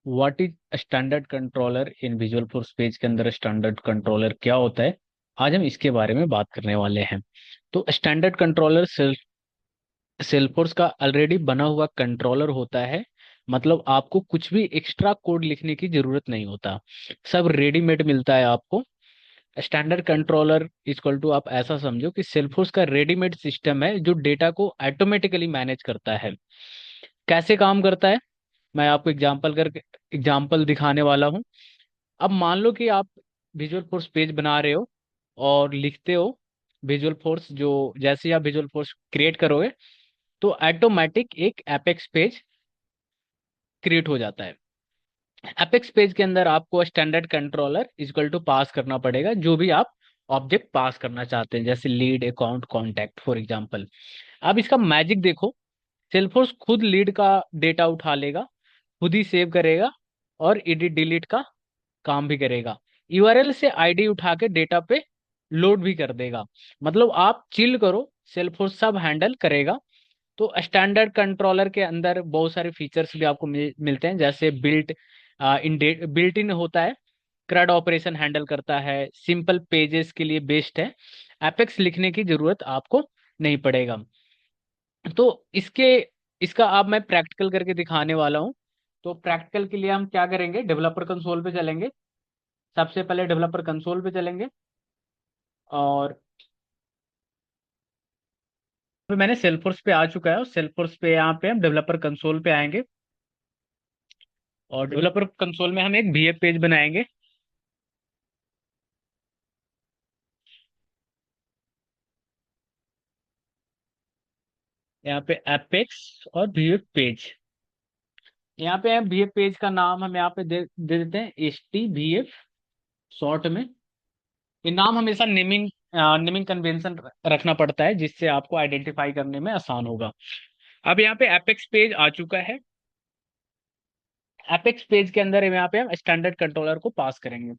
What is standard controller in visual force page के अंदर standard controller क्या होता है। आज हम इसके बारे में बात करने वाले हैं। तो स्टैंडर्ड कंट्रोलर सेल्फोर्स का ऑलरेडी बना हुआ कंट्रोलर होता है। मतलब आपको कुछ भी एक्स्ट्रा कोड लिखने की जरूरत नहीं होता, सब रेडीमेड मिलता है आपको। स्टैंडर्ड कंट्रोलर इक्वल टू आप ऐसा समझो कि सेल्फोर्स का रेडीमेड सिस्टम है जो डेटा को ऑटोमेटिकली मैनेज करता है। कैसे काम करता है, मैं आपको एग्जाम्पल दिखाने वाला हूँ। अब मान लो कि आप विजुअल फोर्स पेज बना रहे हो और लिखते हो विजुअल फोर्स, जो जैसे ही आप विजुअल फोर्स क्रिएट करोगे तो ऑटोमेटिक एक एपेक्स पेज क्रिएट हो जाता है। एपेक्स पेज के अंदर आपको स्टैंडर्ड कंट्रोलर इक्वल टू पास करना पड़ेगा जो भी आप ऑब्जेक्ट पास करना चाहते हैं, जैसे lead, account, contact for example. अब इसका मैजिक देखो, सेल्फोर्स खुद लीड का डेटा उठा लेगा, खुद ही सेव करेगा और एडिट डिलीट का काम भी करेगा। यूआरएल से आईडी उठा के डेटा पे लोड भी कर देगा। मतलब आप चिल करो, सेल्फोर्स सब हैंडल करेगा। तो स्टैंडर्ड कंट्रोलर के अंदर बहुत सारे फीचर्स भी आपको मिलते हैं, जैसे बिल्ट इन होता है, क्रड ऑपरेशन हैंडल करता है, सिंपल पेजेस के लिए बेस्ट है, एपेक्स लिखने की जरूरत आपको नहीं पड़ेगा। तो इसके इसका अब मैं प्रैक्टिकल करके दिखाने वाला हूँ। तो प्रैक्टिकल के लिए हम क्या करेंगे, डेवलपर कंसोल पे चलेंगे। सबसे पहले डेवलपर कंसोल पे चलेंगे और तो मैंने सेल्फोर्स पे आ चुका है, और सेल्फोर्स पे यहाँ पे हम डेवलपर कंसोल पे आएंगे और डेवलपर कंसोल में हम एक VF पेज बनाएंगे। यहाँ पे एपेक्स और VF पेज, यहाँ पे हम VF पेज का नाम हम यहाँ पे दे देते हैं HTVF शॉर्ट में। ये नाम हमेशा नेमिंग नेमिंग कन्वेंशन रखना पड़ता है, जिससे आपको आइडेंटिफाई करने में आसान होगा। अब यहाँ पे एपेक्स पेज आ चुका है। एपेक्स पेज के अंदर यहाँ पे हम स्टैंडर्ड कंट्रोलर को पास करेंगे।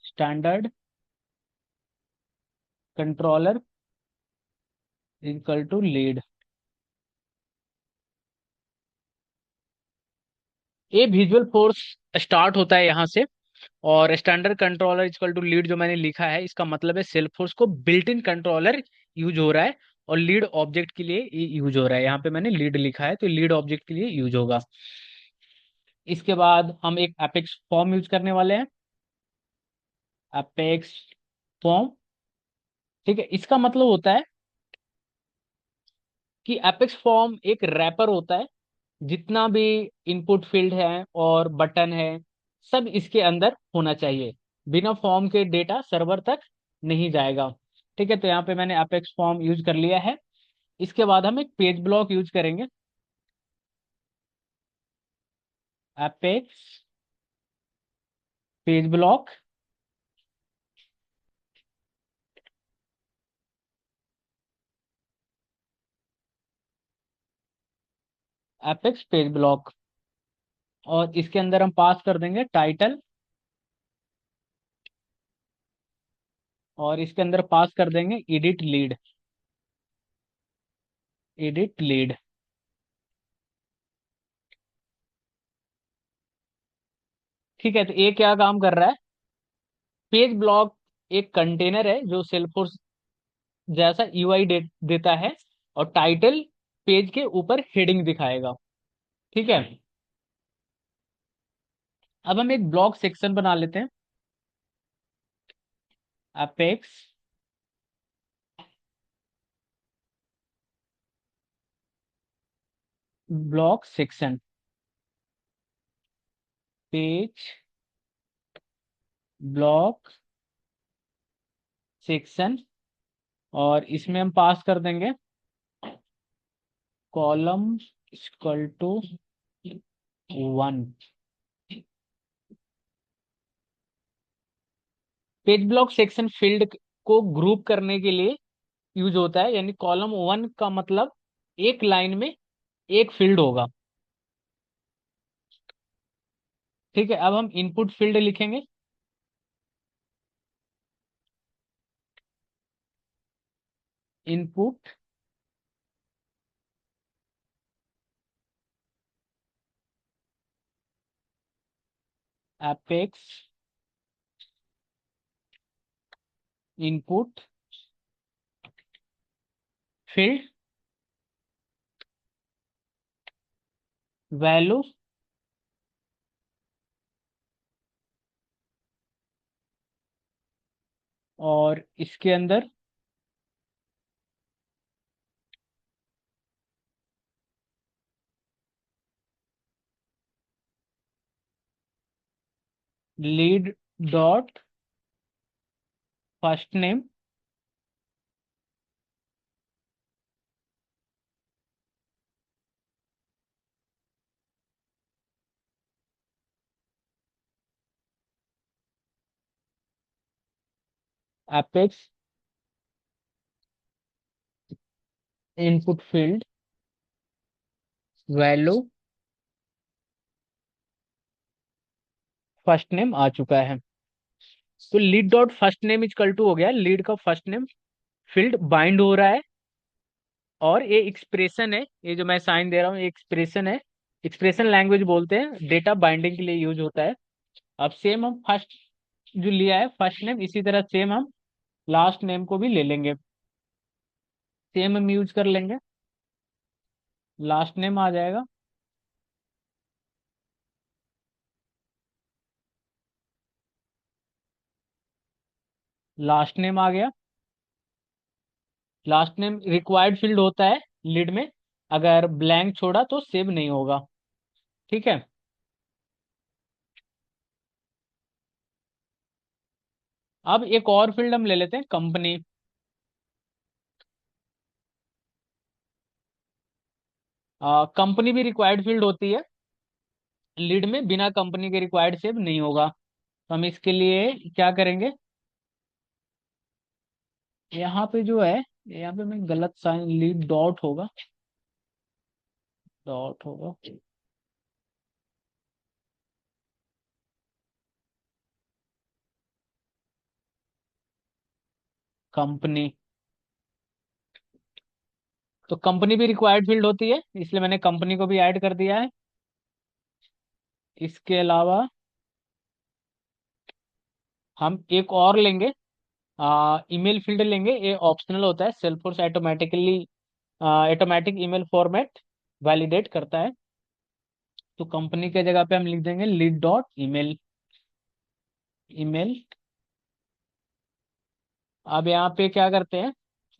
Standard controller equal to lead. ये विजुअल फोर्स स्टार्ट होता है यहाँ से, और standard controller equal to lead जो मैंने लिखा है, इसका मतलब है सेल्फ फोर्स को बिल्ट इन कंट्रोलर यूज हो रहा है और लीड ऑब्जेक्ट के लिए यूज हो रहा है। यहाँ पे मैंने लीड लिखा है तो लीड ऑब्जेक्ट के लिए यूज होगा। इसके बाद हम एक एपेक्स फॉर्म यूज करने वाले हैं, एपेक्स फॉर्म। ठीक है, इसका मतलब होता है कि एपेक्स फॉर्म एक रैपर होता है। जितना भी इनपुट फील्ड है और बटन है, सब इसके अंदर होना चाहिए। बिना फॉर्म के डेटा सर्वर तक नहीं जाएगा। ठीक है, तो यहाँ पे मैंने अपेक्स फॉर्म यूज कर लिया है। इसके बाद हम एक पेज ब्लॉक यूज करेंगे, apex page block. Apex page block, और इसके अंदर हम पास कर देंगे टाइटल, और इसके अंदर पास कर देंगे एडिट लीड। Edit lead. ठीक है, तो ये क्या काम कर रहा है, पेज ब्लॉक एक कंटेनर है जो सेल्फोर्स जैसा यूआई देता है, और टाइटल पेज के ऊपर हेडिंग दिखाएगा। ठीक है, अब हम एक ब्लॉक सेक्शन बना लेते हैं, apex block section, page block section, और इसमें हम पास कर देंगे column equal to 1। Page block section field को ग्रुप करने के लिए यूज होता है, यानी कॉलम 1 का मतलब एक लाइन में एक फील्ड होगा। ठीक है, अब हम इनपुट फील्ड लिखेंगे, input apex input field value और इसके अंदर lead dot first name apex input field value first name आ चुका है। तो lead dot first name is to हो गया, लीड का फर्स्ट नेम फील्ड बाइंड हो रहा है। और ये एक्सप्रेशन है, ये जो मैं साइन दे रहा हूँ ये एक्सप्रेशन है। एक्सप्रेशन लैंग्वेज बोलते हैं, डेटा बाइंडिंग के लिए यूज होता है। अब सेम हम फर्स्ट जो लिया है फर्स्ट नेम, इसी तरह सेम हम लास्ट नेम को भी ले लेंगे, सेम हम यूज कर लेंगे। लास्ट नेम आ जाएगा, लास्ट नेम आ गया। लास्ट नेम रिक्वायर्ड फील्ड होता है लीड में, अगर ब्लैंक छोड़ा तो सेव नहीं होगा। ठीक है। अब एक और फील्ड हम ले लेते हैं, कंपनी। कंपनी भी रिक्वायर्ड फील्ड होती है लीड में, बिना कंपनी के रिक्वायर्ड सेव नहीं होगा। तो हम इसके लिए क्या करेंगे, यहाँ पे जो है, यहाँ पे मैं गलत साइन, लीड डॉट होगा, डॉट होगा कंपनी। तो कंपनी भी रिक्वायर्ड फील्ड होती है, इसलिए मैंने कंपनी को भी ऐड कर दिया है। इसके अलावा हम एक और लेंगे, ईमेल फील्ड लेंगे। ये ऑप्शनल होता है, Salesforce automatically automatic email format validate करता है। तो कंपनी के जगह पे हम लिख देंगे लीड डॉट ईमेल, ईमेल। अब यहाँ पे क्या करते हैं,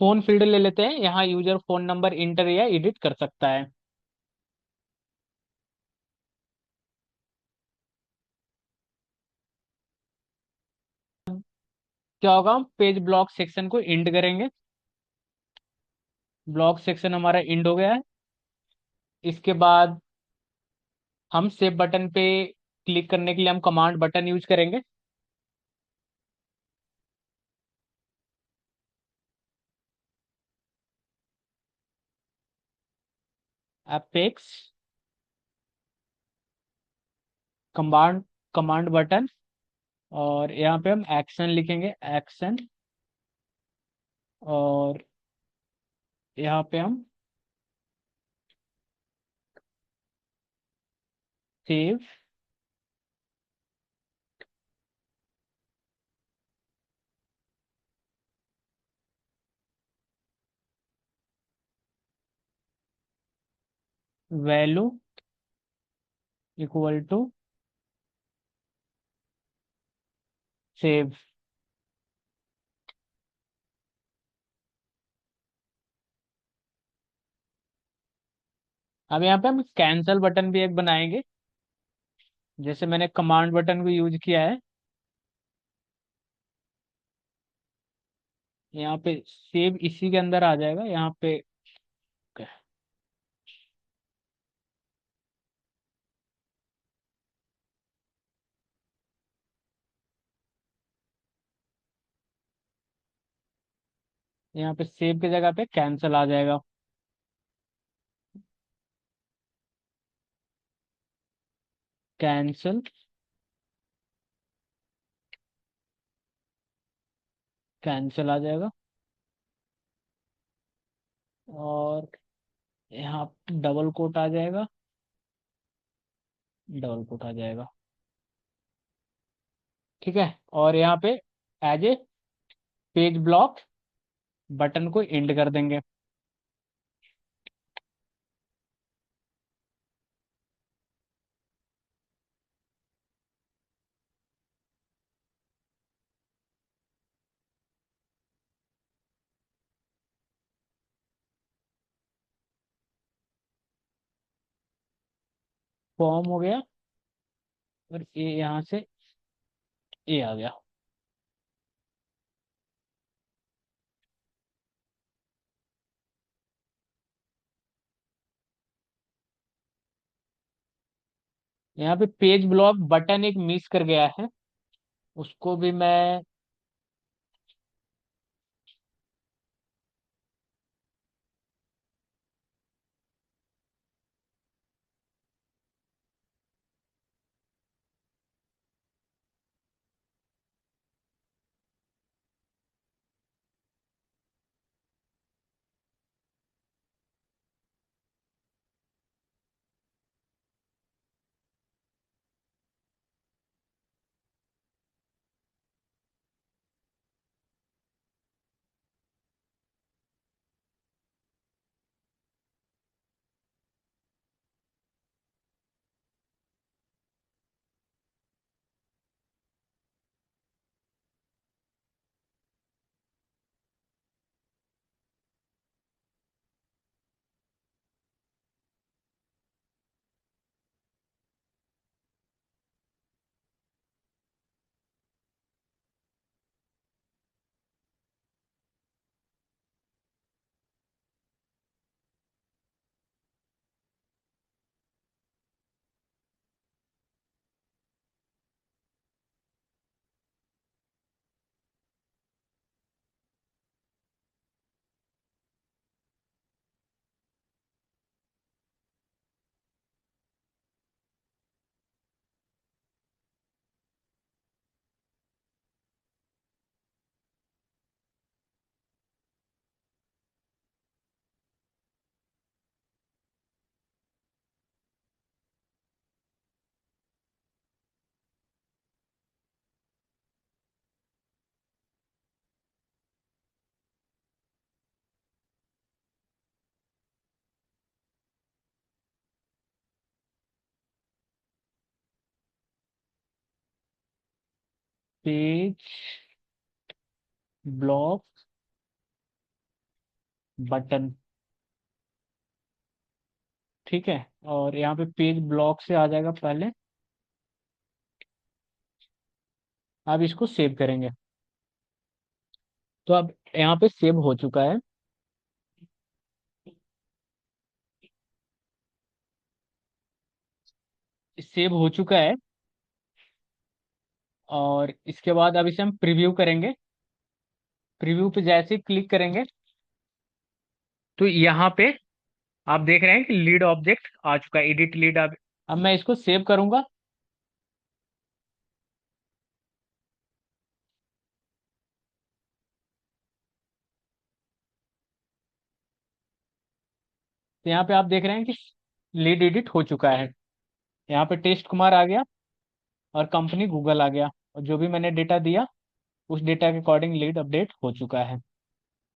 फोन फील्ड ले लेते हैं, यहाँ यूजर फोन नंबर इंटर या एडिट कर सकता है। क्या होगा, हम पेज ब्लॉक सेक्शन को इंड करेंगे। ब्लॉक सेक्शन हमारा इंड हो गया है। इसके बाद हम सेव बटन पे क्लिक करने के लिए हम कमांड बटन यूज करेंगे। एपेक्स कमांड कमांड बटन, और यहाँ पे हम एक्शन लिखेंगे, एक्शन। और यहाँ पे हम save value equal to save. अब यहाँ पे हम कैंसल बटन भी एक बनाएंगे, जैसे मैंने कमांड बटन को यूज किया है। यहाँ पे सेव इसी के अंदर आ जाएगा, यहाँ पे यहाँ पे सेव की जगह पे कैंसल आ जाएगा। कैंसल, कैंसल आ जाएगा। और यहाँ डबल कोट आ जाएगा, डबल कोट आ जाएगा। ठीक है, और यहाँ पे as a page block button को एंड कर देंगे। फॉर्म हो गया, और ए यहाँ से ए आ गया। यहाँ पे पेज ब्लॉक बटन एक मिस कर गया है, उसको भी मैं, पेज ब्लॉक बटन। ठीक है, और यहाँ पे पेज ब्लॉक से आ जाएगा पहले। अब इसको सेव करेंगे। तो अब यहाँ पे सेव हो चुका है। सेव हो चुका है, और इसके बाद अब इसे हम प्रीव्यू करेंगे। प्रीव्यू पे जैसे क्लिक करेंगे, तो यहाँ पे आप देख रहे हैं कि लीड ऑब्जेक्ट आ चुका है, एडिट लीड। अब मैं इसको सेव करूंगा। तो यहाँ पे आप देख रहे हैं कि लीड एडिट हो चुका है। यहाँ पे टेस्ट कुमार आ गया, और कंपनी गूगल आ गया, और जो भी मैंने डेटा दिया उस डेटा के अकॉर्डिंग लीड अपडेट हो चुका है।